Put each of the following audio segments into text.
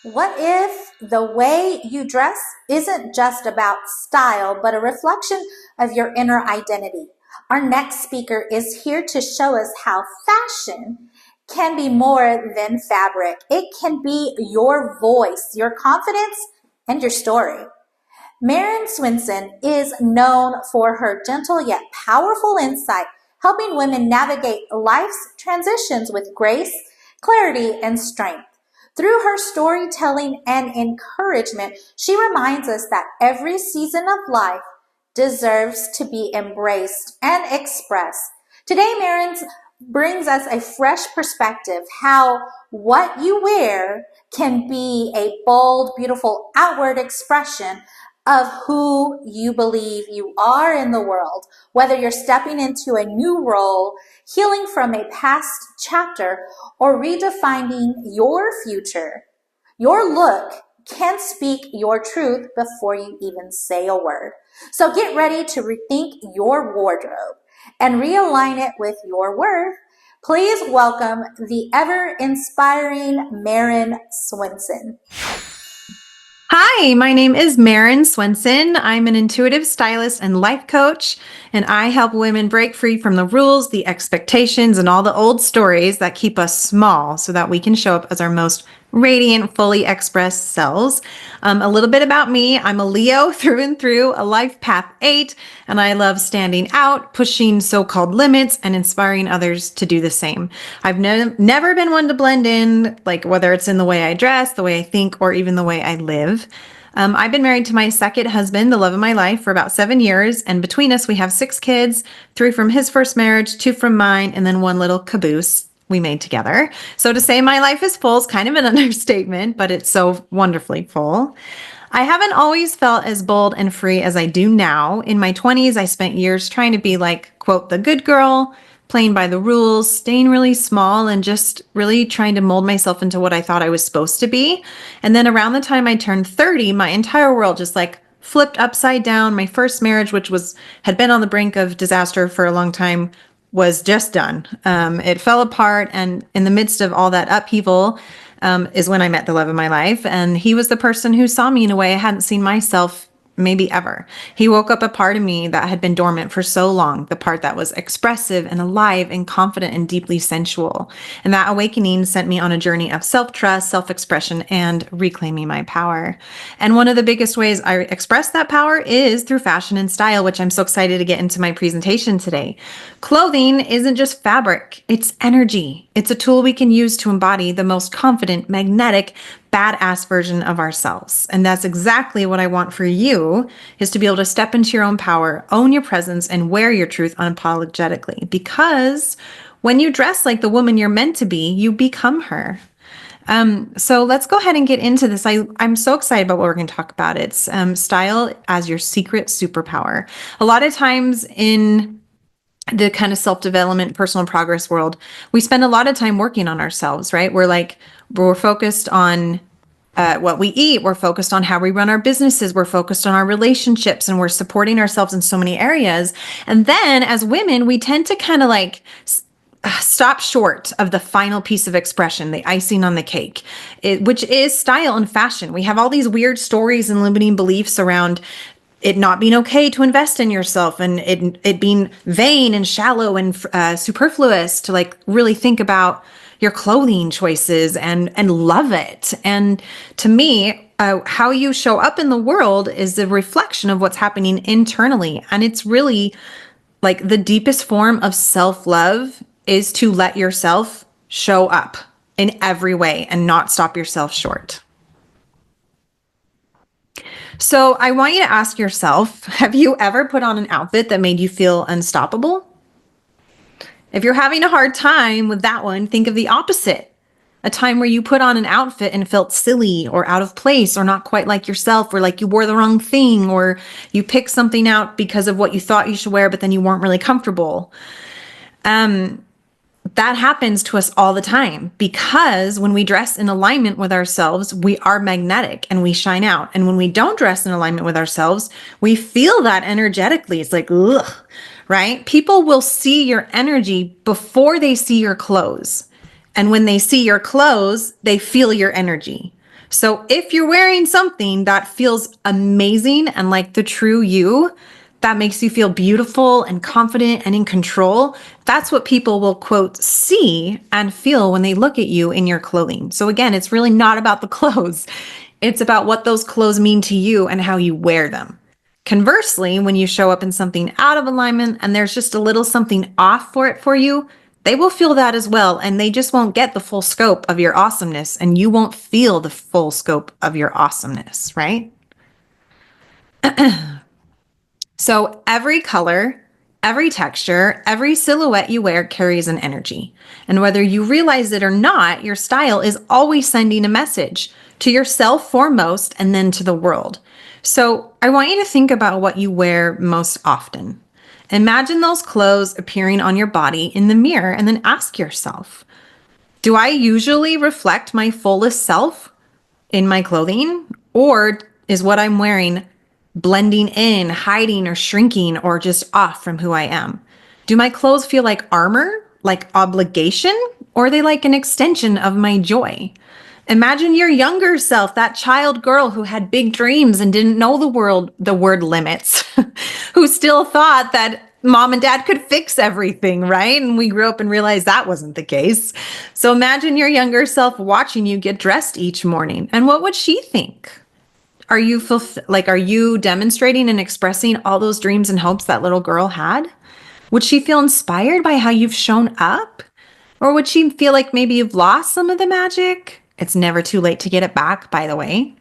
What if the way you dress isn't just about style, but a reflection of your inner identity? Our next speaker is here to show us how fashion can be more than fabric. It can be your voice, your confidence, and your story. Maren Swenson is known for her gentle yet powerful insight, helping women navigate life's transitions with grace, clarity, and strength. Through her storytelling and encouragement, she reminds us that every season of life deserves to be embraced and expressed. Today, Maren brings us a fresh perspective how what you wear can be a bold, beautiful outward expression of who you believe you are in the world, whether you're stepping into a new role, healing from a past chapter, or redefining your future. Your look can speak your truth before you even say a word. So get ready to rethink your wardrobe and realign it with your worth. Please welcome the ever-inspiring Maren Swenson. Hi, my name is Maren Swenson. I'm an intuitive stylist and life coach, and I help women break free from the rules, the expectations, and all the old stories that keep us small so that we can show up as our most radiant, fully expressed selves. A little bit about me. I'm a Leo through and through, a life path 8, and I love standing out, pushing so-called limits, and inspiring others to do the same. I've never been one to blend in, like whether it's in the way I dress, the way I think, or even the way I live. I've been married to my second husband, the love of my life, for about 7 years. And between us, we have 6 kids, 3 from his first marriage, 2 from mine, and then 1 little caboose we made together. So to say my life is full is kind of an understatement, but it's so wonderfully full. I haven't always felt as bold and free as I do now. In my 20s, I spent years trying to be like, quote, the good girl, playing by the rules, staying really small, and just really trying to mold myself into what I thought I was supposed to be. And then around the time I turned 30, my entire world just like flipped upside down. My first marriage, which had been on the brink of disaster for a long time, was just done. It fell apart, and in the midst of all that upheaval, is when I met the love of my life. And he was the person who saw me in a way I hadn't seen myself maybe ever. He woke up a part of me that had been dormant for so long, the part that was expressive and alive and confident and deeply sensual. And that awakening sent me on a journey of self-trust, self-expression, and reclaiming my power. And one of the biggest ways I express that power is through fashion and style, which I'm so excited to get into my presentation today. Clothing isn't just fabric, it's energy. It's a tool we can use to embody the most confident, magnetic, badass version of ourselves. And that's exactly what I want for you, is to be able to step into your own power, own your presence, and wear your truth unapologetically. Because when you dress like the woman you're meant to be, you become her. So let's go ahead and get into this. I'm so excited about what we're going to talk about. It's style as your secret superpower. A lot of times in the kind of self-development, personal progress world, we spend a lot of time working on ourselves, right? We're focused on what we eat. We're focused on how we run our businesses. We're focused on our relationships, and we're supporting ourselves in so many areas. And then as women, we tend to kind of like stop short of the final piece of expression, the icing on the cake, which is style and fashion. We have all these weird stories and limiting beliefs around it not being okay to invest in yourself, and it being vain and shallow and superfluous to like really think about your clothing choices and love it. And to me, how you show up in the world is a reflection of what's happening internally. And it's really like the deepest form of self-love is to let yourself show up in every way and not stop yourself short. So I want you to ask yourself, have you ever put on an outfit that made you feel unstoppable? If you're having a hard time with that one, think of the opposite. A time where you put on an outfit and felt silly or out of place or not quite like yourself, or like you wore the wrong thing, or you picked something out because of what you thought you should wear, but then you weren't really comfortable. That happens to us all the time, because when we dress in alignment with ourselves, we are magnetic and we shine out. And when we don't dress in alignment with ourselves, we feel that energetically. It's like, ugh, right? People will see your energy before they see your clothes. And when they see your clothes, they feel your energy. So if you're wearing something that feels amazing and like the true you, that makes you feel beautiful and confident and in control, that's what people will quote see and feel when they look at you in your clothing. So again, it's really not about the clothes. It's about what those clothes mean to you and how you wear them. Conversely, when you show up in something out of alignment and there's just a little something off for it for you, they will feel that as well. And they just won't get the full scope of your awesomeness, and you won't feel the full scope of your awesomeness, right? So every color, every texture, every silhouette you wear carries an energy. And whether you realize it or not, your style is always sending a message to yourself foremost and then to the world. So I want you to think about what you wear most often. Imagine those clothes appearing on your body in the mirror and then ask yourself, do I usually reflect my fullest self in my clothing? Or is what I'm wearing blending in, hiding, or shrinking, or just off from who I am? Do my clothes feel like armor, like obligation, or are they like an extension of my joy? Imagine your younger self, that child girl who had big dreams and didn't know the word limits, who still thought that mom and dad could fix everything, right? And we grew up and realized that wasn't the case. So imagine your younger self watching you get dressed each morning. And what would she think? Are you are you demonstrating and expressing all those dreams and hopes that little girl had? Would she feel inspired by how you've shown up? Or would she feel like maybe you've lost some of the magic? It's never too late to get it back, by the way.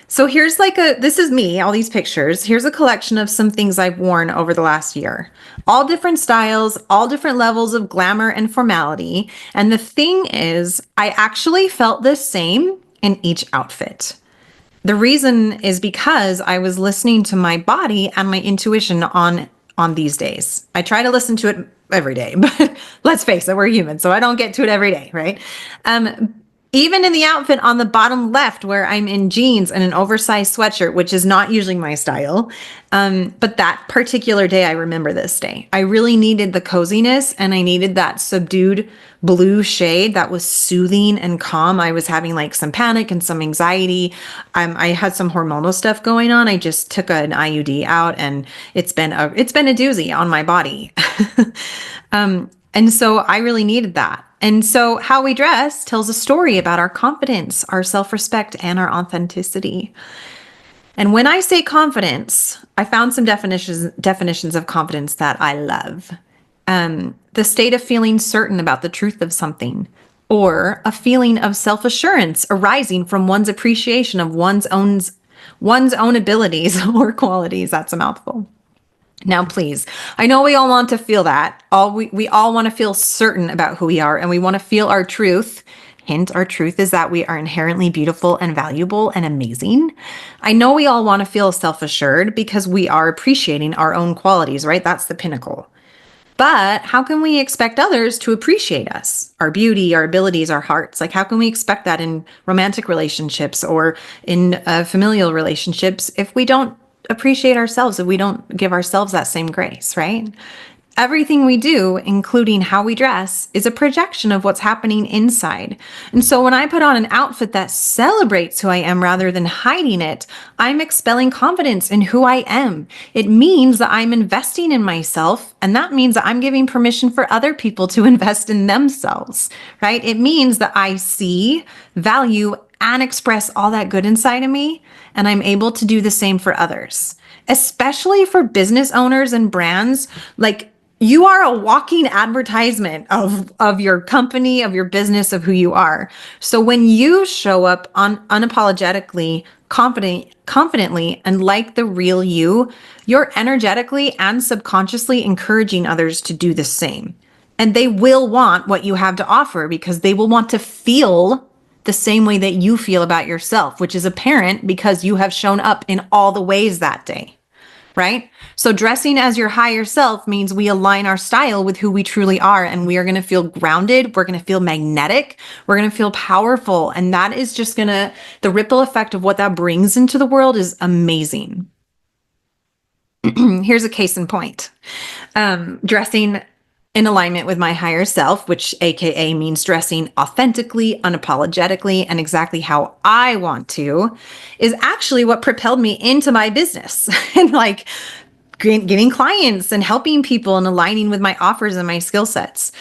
So here's this is me, all these pictures. Here's a collection of some things I've worn over the last year. All different styles, all different levels of glamour and formality. And the thing is, I actually felt the same in each outfit. The reason is because I was listening to my body and my intuition on these days. I try to listen to it every day, but let's face it, we're human, so I don't get to it every day, right? Even in the outfit on the bottom left, where I'm in jeans and an oversized sweatshirt, which is not usually my style. But that particular day, I remember this day. I really needed the coziness and I needed that subdued blue shade that was soothing and calm. I was having like some panic and some anxiety. I had some hormonal stuff going on. I just took an IUD out and it's been a doozy on my body. And so I really needed that. And so how we dress tells a story about our confidence, our self-respect, and our authenticity. And when I say confidence, I found some definitions of confidence that I love. The state of feeling certain about the truth of something, or a feeling of self-assurance arising from one's appreciation of one's own abilities or qualities. That's a mouthful. Now, please, I know we all want to feel that. We all want to feel certain about who we are, and we want to feel our truth. Hint, our truth is that we are inherently beautiful and valuable and amazing. I know we all want to feel self-assured because we are appreciating our own qualities, right? That's the pinnacle. But how can we expect others to appreciate us, our beauty, our abilities, our hearts? Like, how can we expect that in romantic relationships or in familial relationships if we don't appreciate ourselves, if we don't give ourselves that same grace, right? Everything we do, including how we dress, is a projection of what's happening inside. And so when I put on an outfit that celebrates who I am rather than hiding it, I'm expelling confidence in who I am. It means that I'm investing in myself, and that means that I'm giving permission for other people to invest in themselves, right? It means that I see, value, and express all that good inside of me, and I'm able to do the same for others, especially for business owners and brands. Like, you are a walking advertisement of your company, of your business, of who you are. So when you show up unapologetically, confidently, and like the real you, you're energetically and subconsciously encouraging others to do the same. And they will want what you have to offer because they will want to feel the same way that you feel about yourself, which is apparent because you have shown up in all the ways that day, right? So dressing as your higher self means we align our style with who we truly are, and we are going to feel grounded. We're going to feel magnetic. We're going to feel powerful. And that is just the ripple effect of what that brings into the world is amazing. Here's a case in point. Dressing in alignment with my higher self, which AKA means dressing authentically, unapologetically, and exactly how I want to, is actually what propelled me into my business and like getting clients and helping people and aligning with my offers and my skill sets.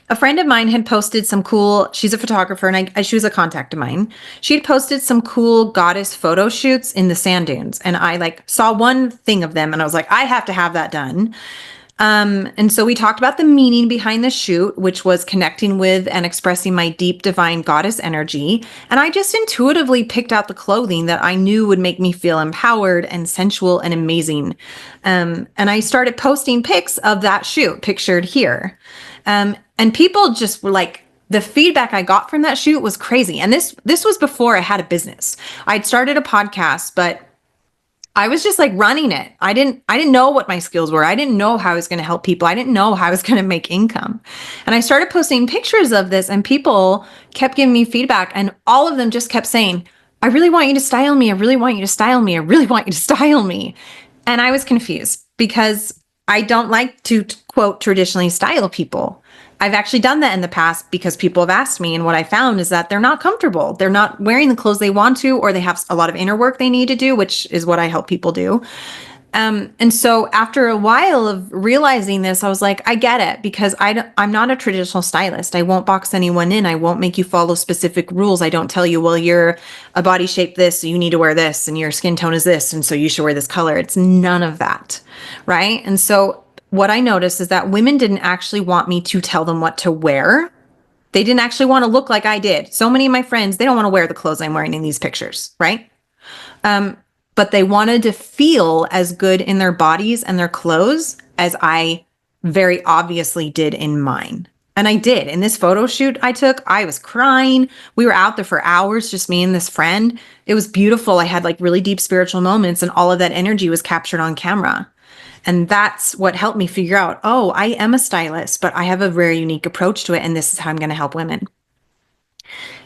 A friend of mine had posted some cool, she's a photographer and she was a contact of mine. She had posted some cool goddess photo shoots in the sand dunes. And I like saw one thing of them and I was like, I have to have that done. And so we talked about the meaning behind the shoot, which was connecting with and expressing my deep divine goddess energy. And I just intuitively picked out the clothing that I knew would make me feel empowered and sensual and amazing. And I started posting pics of that shoot pictured here. And people just were like, the feedback I got from that shoot was crazy. And this was before I had a business. I'd started a podcast, but I was just like running it. I didn't know what my skills were. I didn't know how I was going to help people. I didn't know how I was going to make income. And I started posting pictures of this and people kept giving me feedback and all of them just kept saying, I really want you to style me. I really want you to style me. I really want you to style me. And I was confused because I don't like to quote traditionally style people. I've actually done that in the past because people have asked me. And what I found is that they're not comfortable. They're not wearing the clothes they want to, or they have a lot of inner work they need to do, which is what I help people do. And so after a while of realizing this, I was like, I get it because I'm not a traditional stylist. I won't box anyone in. I won't make you follow specific rules. I don't tell you, well, you're a body shape this, so you need to wear this, and your skin tone is this, and so you should wear this color. It's none of that, right? And so what I noticed is that women didn't actually want me to tell them what to wear. They didn't actually want to look like I did. So many of my friends, they don't want to wear the clothes I'm wearing in these pictures, right? But they wanted to feel as good in their bodies and their clothes as I very obviously did in mine. And I did. In this photo shoot I took, I was crying. We were out there for hours, just me and this friend. It was beautiful. I had like really deep spiritual moments and all of that energy was captured on camera. And that's what helped me figure out, oh, I am a stylist, but I have a very unique approach to it. And this is how I'm going to help women.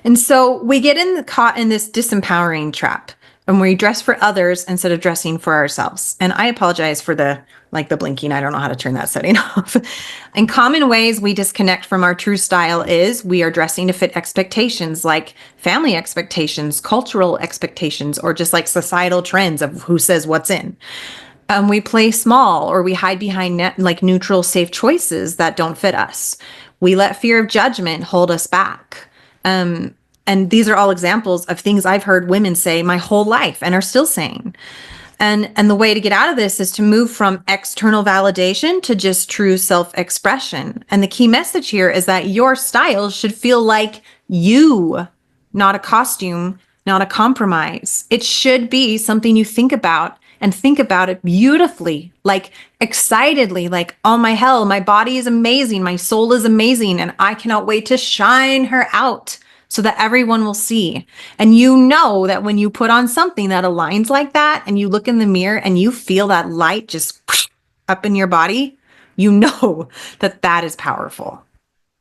And so we get caught in this disempowering trap and we dress for others instead of dressing for ourselves. And I apologize for the blinking. I don't know how to turn that setting off. In common ways we disconnect from our true style is we are dressing to fit expectations like family expectations, cultural expectations, or just like societal trends of who says what's in. We play small or we hide behind neutral, safe choices that don't fit us. We let fear of judgment hold us back. And these are all examples of things I've heard women say my whole life and are still saying. And the way to get out of this is to move from external validation to just true self-expression. And the key message here is that your style should feel like you, not a costume, not a compromise. It should be something you think about and think about it beautifully, like excitedly, like, oh my hell, my body is amazing. My soul is amazing. And I cannot wait to shine her out so that everyone will see. And you know that when you put on something that aligns like that and you look in the mirror and you feel that light just up in your body, you know that that is powerful,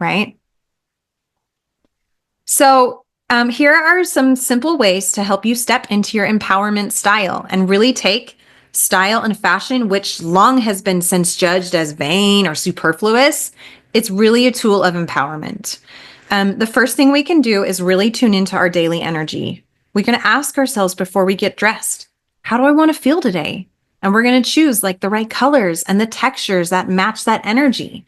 right? So here are some simple ways to help you step into your empowerment style and really take style and fashion, which long has been since judged as vain or superfluous. It's really a tool of empowerment. The first thing we can do is really tune into our daily energy. We're going to ask ourselves before we get dressed, how do I want to feel today? And we're going to choose like the right colors and the textures that match that energy.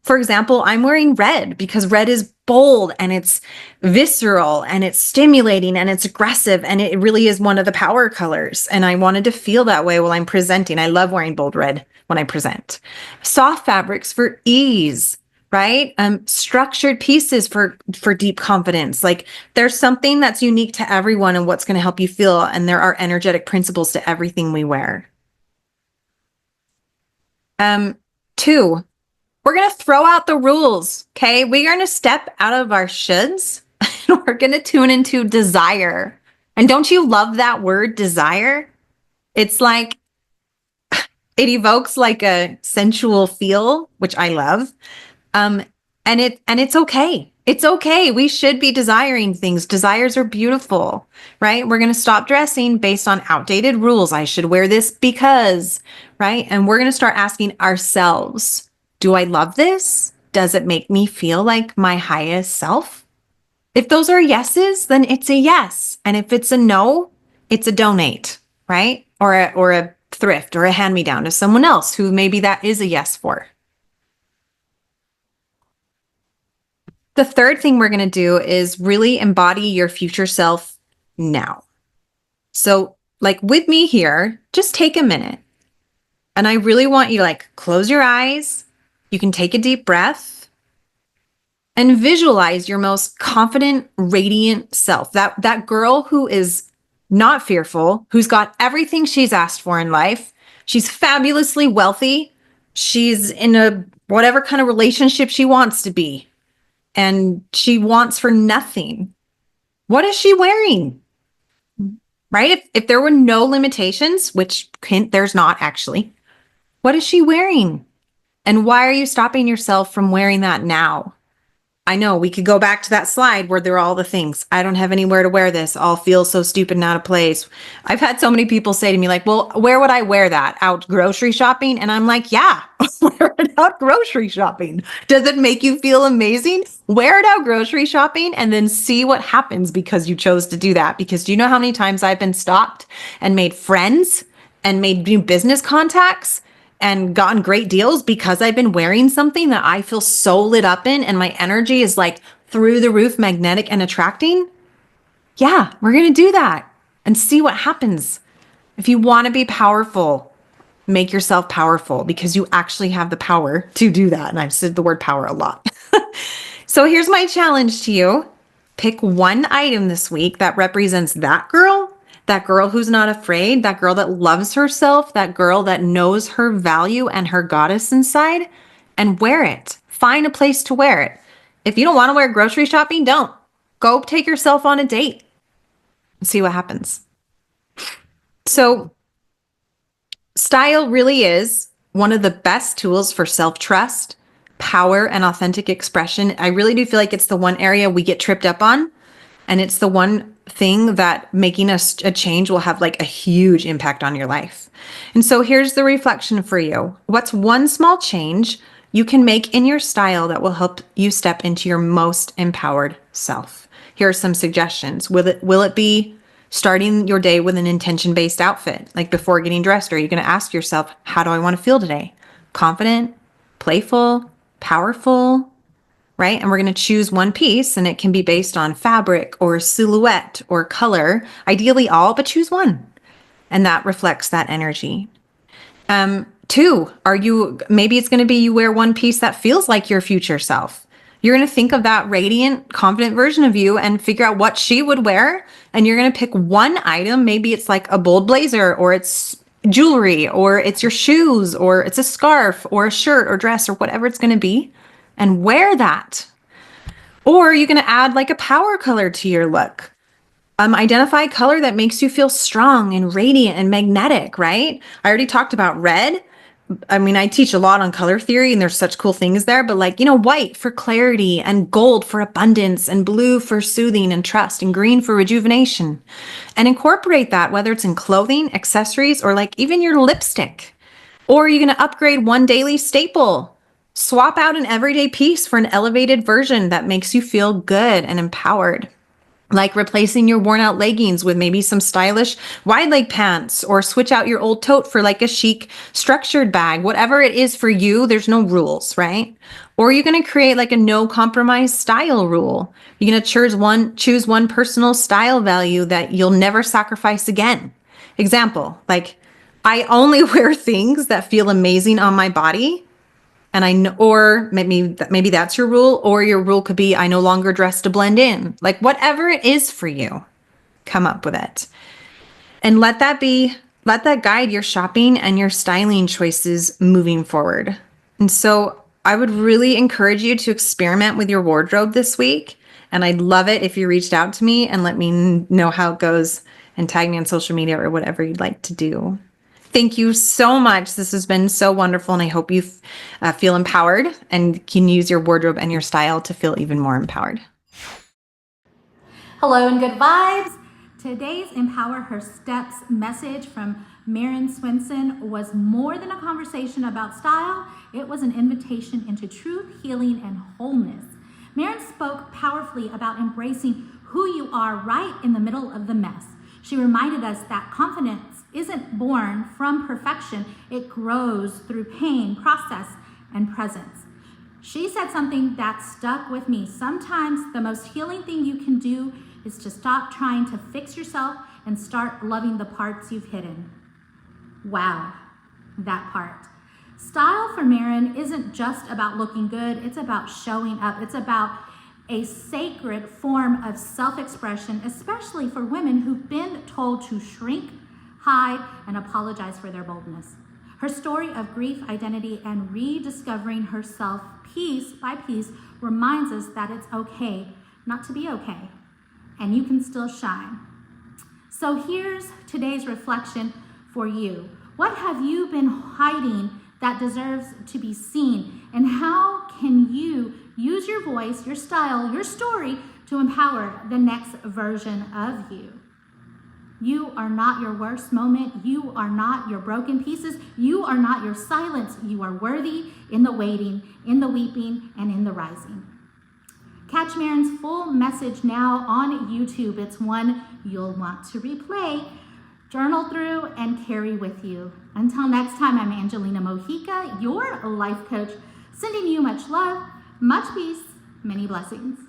For example, I'm wearing red because red is bold and it's visceral and it's stimulating and it's aggressive. And it really is one of the power colors. And I wanted to feel that way while I'm presenting. I love wearing bold red when I present. Soft fabrics for ease. Right? Structured pieces for deep confidence. Like there's something that's unique to everyone and what's going to help you feel. And there are energetic principles to everything we wear. 2, we're going to throw out the rules. Okay. We're going to step out of our shoulds and we're going to tune into desire. And don't you love that word desire? It's like, it evokes like a sensual feel, which I love. And it's okay. It's okay. We should be desiring things. Desires are beautiful, right? We're going to stop dressing based on outdated rules. I should wear this because, right? And we're going to start asking ourselves, Do I love this? Does it make me feel like my highest self? If those are yeses, then it's a yes. And if it's a no, it's a donate, right? Or a thrift or a hand me down to someone else who maybe that is a yes for. The third thing we're going to do is really embody your future self now. So, like with me here, just take a minute. And I really want you to close your eyes. You can take a deep breath and visualize your most confident, radiant self. That girl who is not fearful, who's got everything she's asked for in life. She's fabulously wealthy. She's in a whatever kind of relationship she wants to be. And she wants for nothing. What is she wearing? Right? If there were no limitations, which there's not actually, what is she wearing? And why are you stopping yourself from wearing that now? I know we could go back to that slide where there are all the things. I don't have anywhere to wear this. I'll feel so stupid and out of place. I've had so many people say to me well, where would I wear that? Out grocery shopping? And I'm like, yeah, wear it out grocery shopping. Does it make you feel amazing? Wear it out grocery shopping and then see what happens because you chose to do that. Because do you know how many times I've been stopped and made friends and made new business contacts and gotten great deals because I've been wearing something that I feel so lit up in and my energy is through the roof, magnetic and attracting? Yeah, we're going to do that and see what happens. If you want to be powerful, make yourself powerful because you actually have the power to do that. And I've said the word power a lot. So here's my challenge to you. Pick one item this week that represents that girl who's not afraid, that girl that loves herself, that girl that knows her value and her goddess inside, and wear it. Find a place to wear it. If you don't want to wear grocery shopping, don't. Go take yourself on a date and see what happens. So, style really is one of the best tools for self-trust, power, and authentic expression. I really do feel like it's the one area we get tripped up on. And it's the one thing that making a change will have a huge impact on your life. And so here's the reflection for you. What's one small change you can make in your style that will help you step into your most empowered self? Here are some suggestions. Will it be starting your day with an intention-based outfit? Like before getting dressed, are you going to ask yourself, how do I want to feel today? Confident, playful, powerful, right? And we're going to choose one piece and it can be based on fabric or silhouette or color, ideally all, but choose one. And that reflects that energy. Two, maybe it's going to be you wear one piece that feels like your future self. You're going to think of that radiant, confident version of you and figure out what she would wear. And you're going to pick one item. Maybe it's a bold blazer or it's jewelry or it's your shoes or it's a scarf or a shirt or dress or whatever it's going to be. And wear that. Or you're going to add a power color to your look. Identify a color that makes you feel strong and radiant and magnetic, right? I already talked about red. I teach a lot on color theory and there's such cool things there, but white for clarity and gold for abundance and blue for soothing and trust and green for rejuvenation. And incorporate that, whether it's in clothing, accessories, or even your lipstick. Or you're going to upgrade one daily staple. Swap out an everyday piece for an elevated version that makes you feel good and empowered. Like replacing your worn out leggings with maybe some stylish wide leg pants, or switch out your old tote for a chic structured bag. Whatever it is for you, there's no rules, right? Or you're going to create a no compromise style rule. You're going to choose one personal style value that you'll never sacrifice again. Example, I only wear things that feel amazing on my body. And I know, or maybe that's your rule, or your rule could be I no longer dress to blend in. Whatever it is for you, come up with it. And let that guide your shopping and your styling choices moving forward. And so I would really encourage you to experiment with your wardrobe this week. And I'd love it if you reached out to me and let me know how it goes and tag me on social media or whatever you'd like to do. Thank you so much. This has been so wonderful, and I hope you feel empowered and can use your wardrobe and your style to feel even more empowered. Hello and good vibes. Today's Empower Her Steps message from Maren Swenson was more than a conversation about style. It was an invitation into truth, healing, and wholeness. Maren spoke powerfully about embracing who you are right in the middle of the mess. She reminded us that confidence isn't born from perfection. It grows through pain, process, and presence. She said something that stuck with me. Sometimes the most healing thing you can do is to stop trying to fix yourself and start loving the parts you've hidden. Wow, that part. Style for Maren isn't just about looking good, it's about showing up. It's about a sacred form of self-expression, especially for women who've been told to shrink, hide, and apologize for their boldness. Her story of grief, identity, and rediscovering herself piece by piece reminds us that it's okay not to be okay, and you can still shine. So here's today's reflection for you. What have you been hiding that deserves to be seen? And how can you use your voice, your style, your story to empower the next version of you? You are not your worst moment. You are not your broken pieces. You are not your silence. You are worthy in the waiting, in the weeping, and in the rising. Catch Maren's full message now on YouTube. It's one you'll want to replay, journal through, and carry with you. Until next time, I'm Angelina Mojica, your life coach, sending you much love, much peace, many blessings.